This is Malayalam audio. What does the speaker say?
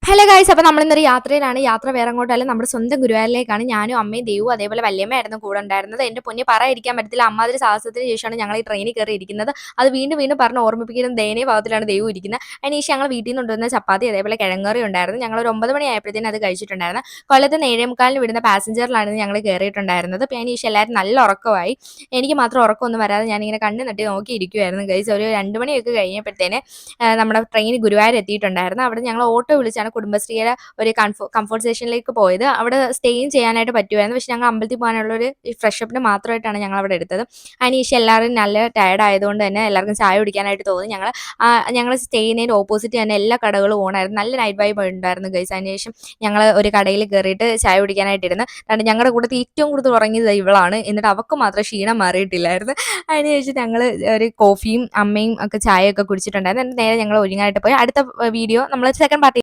ഹലോ ഗൈസ്, അപ്പോൾ നമ്മൾ ഇന്നൊരു യാത്രയിലാണ്. യാത്ര വേറെ അങ്ങോട്ടല്ല, നമ്മുടെ സ്വന്തം ഗുരുവായൂരിലേക്കാണ്. ഞാനും അമ്മയും ദൈവവും അതേപോലെ വല്യമ്മയായിരുന്നു കൂടെ ഉണ്ടായിരുന്നത്. എൻ്റെ പൊന്നി പറയാതിരിക്കാൻ പറ്റത്തില്ല, അമ്മാതിരി സാഹസത്തിന് ശേഷമാണ് ഞങ്ങൾ ഈ ട്രെയിനിൽ കയറി ഇരിക്കുന്നത്. അത് വീണ്ടും വീണ്ടും പറഞ്ഞ് ഓർമ്മിപ്പിക്കുന്ന ദയനീയ ഭാവത്തിലാണ് ദൈവം ഇരിക്കുന്നത്. അതിനുശേഷം ഞങ്ങൾ വീട്ടിൽ നിന്ന് കൊണ്ടുവന്ന ചപ്പാത്തി അതേപോലെ കിഴങ്ങറി ഉണ്ടായിരുന്നു. ഞങ്ങൾ ഒരു 9 മണി ആയപ്പോഴത്തേനും അത് കഴിച്ചിട്ടുണ്ടായിരുന്നു. കൊല്ലത്ത് നിന്ന് 7:45 വിടുന്ന പാസഞ്ചറിലാണ് ഞങ്ങൾ കയറിയിട്ടുണ്ടായിരുന്നത്. അപ്പോൾ അതിനുശേഷം എല്ലാവരും നല്ല ഉറക്കമായി. എനിക്ക് മാത്രം ഉറക്കമൊന്നും വരാതെ ഞാനിങ്ങനെ കണ്ണ് നട്ടി നോക്കിയിരിക്കുമായിരുന്നു ഗൈസ്. ഒരു 2 മണിയൊക്കെ കഴിഞ്ഞപ്പോഴത്തേന് നമ്മുടെ ട്രെയിൻ ഗുരുവായൂർ എത്തിയിട്ടുണ്ടായിരുന്നു. അവിടെ ഞങ്ങൾ ഓട്ടോ വിളിച്ചാണ് കുടുംബശ്രീയുടെ ഒരു കംഫോർട്ട് സ്റ്റേഷനിലേക്ക് പോയത്. അവിടെ സ്റ്റേയും ചെയ്യാനായിട്ട് പറ്റുമായിരുന്നു. പക്ഷെ ഞങ്ങൾ അമ്പലത്തിൽ പോകാനുള്ള ഒരു ഫ്രഷപ്പിന് മാത്രമായിട്ടാണ് ഞങ്ങൾ അവിടെ എടുത്തത്. അതിനുശേഷം എല്ലാവരും നല്ല ടയർഡ് ആയതുകൊണ്ട് തന്നെ എല്ലാവർക്കും ചായ കുടിക്കാനായിട്ട് തോന്നി. ഞങ്ങൾ സ്റ്റേ ചെയ്യുന്നതിൻ്റെ ഓപ്പോസിറ്റ് തന്നെ എല്ലാ കടകളും ഓണായിരുന്നു. നല്ല നൈറ്റ് വൈബ് ഉണ്ടായിരുന്നു ഗൈസ്. അതിനുശേഷം ഞങ്ങൾ ഒരു കടയിൽ കയറിയിട്ട് ചായ കുടിക്കാനായിട്ടിരുന്നു. കാരണം ഞങ്ങളുടെ കൂട്ടത്തിൽ ഏറ്റവും കൂടുതൽ ഉറങ്ങിയത് ഇവളാണ്. എന്നിട്ട് അവൾക്ക് മാത്രം ക്ഷീണം മാറിയിട്ടില്ലായിരുന്നു. അതിനുശേഷം ഞങ്ങൾ ഒരു കോഫിയും അമ്മയും ഒക്കെ ചായയൊക്കെ കുടിച്ചിട്ടുണ്ടായിരുന്നു. എന്നിട്ട് നേരെ ഞങ്ങൾ ഒരുങ്ങാനായിട്ട് പോയി. അടുത്ത വീഡിയോ നമ്മൾ സെക്കൻഡ് പാർട്ടി